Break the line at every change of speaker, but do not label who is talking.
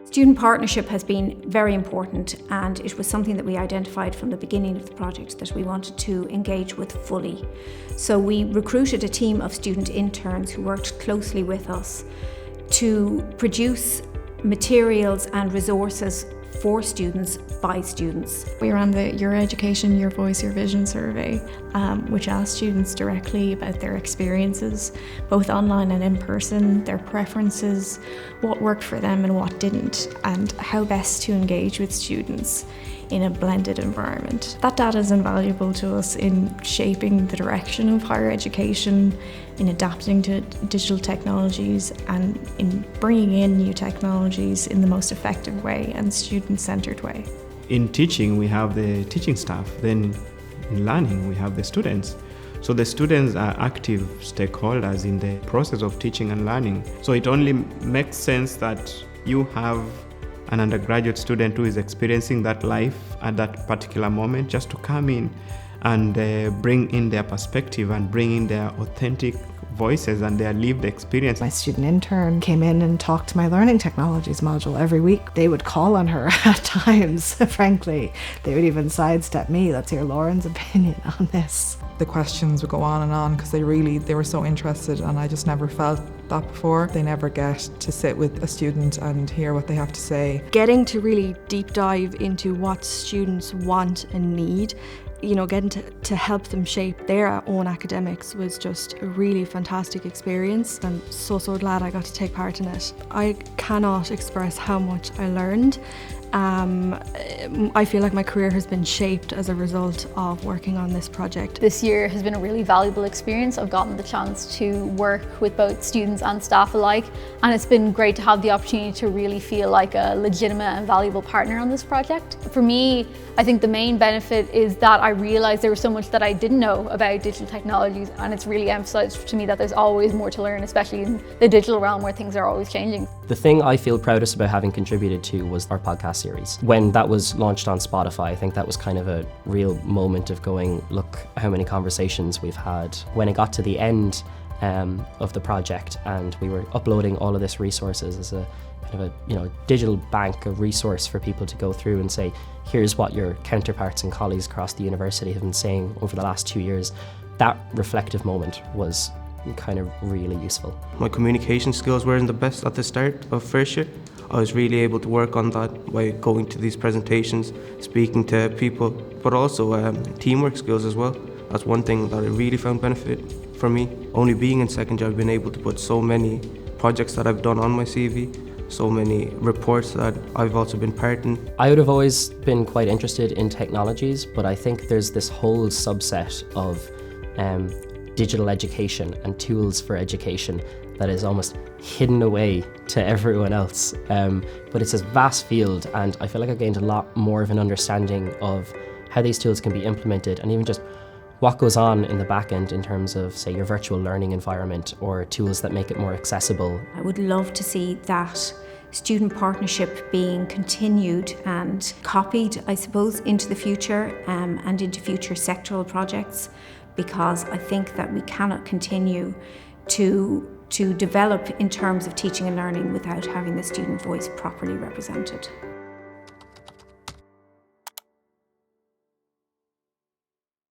Student partnership has been very important, and it was something that we identified from the beginning of the project that we wanted to engage with fully. So we recruited a team of student interns who worked closely with us to produce materials and resources for students by students.
We ran the Your Education, Your Voice, Your Vision survey, which asked students directly about their experiences, both online and in person, their preferences, what worked for them and what didn't, and how best to engage with students in a blended environment. That data is invaluable to us in shaping the direction of higher education, in adapting to digital technologies, and in bringing in new technologies in the most effective way and student-centered way.
In teaching, we have the teaching staff. Then in learning, we have the students. So the students are active stakeholders in the process of teaching and learning. So it only makes sense that you have an undergraduate student who is experiencing that life at that particular moment, just to come in and bring in their perspective and bring in their authentic voices and their lived experience.
My student intern came in and talked to my learning technologies module every week. They would call on her at times, frankly. They would even sidestep me. Let's hear Lauren's opinion on this.
The questions would go on because they were so interested, and I just never felt that before. They never get to sit with a student and hear what they have to say.
Getting to really deep dive into what students want and need, getting to help them shape their own academics was just a really fantastic experience. I'm so glad I got to take part in it. I cannot express how much I learned. I feel like my career has been shaped as a result of working on this project.
This year has been a really valuable experience. I've gotten the chance to work with both students and staff alike, and it's been great to have the opportunity to really feel like a legitimate and valuable partner on this project. For me, I think the main benefit is that I realised there was so much that I didn't know about digital technologies, and it's really emphasised to me that there's always more to learn, especially in the digital realm where things are always changing.
The thing I feel proudest about having contributed to was our podcast series. When that was launched on Spotify, I think that was kind of a real moment of going, look how many conversations we've had. When it got to the end of the project and we were uploading all of this resources as a kind of a digital bank, a resource for people to go through and say, here's what your counterparts and colleagues across the university have been saying over the last 2 years. That reflective moment was kind of really useful.
My communication skills weren't the best at the start of first year. I was really able to work on that by going to these presentations, speaking to people, but also teamwork skills as well. That's one thing that I really found benefit for me. Only being in second year, I've been able to put so many projects that I've done on my CV, so many reports that I've also been part in.
I would have always been quite interested in technologies, but I think there's this whole subset of digital education and tools for education that is almost hidden away to everyone else. But it's a vast field, and I feel like I've gained a lot more of an understanding of how these tools can be implemented, and even just what goes on in the back end in terms of, say, your virtual learning environment or tools that make it more accessible.
I would love to see that student partnership being continued and copied, I suppose, into the future and into future sectoral projects, because I think that we cannot continue to develop in terms of teaching and learning without having the student voice properly represented.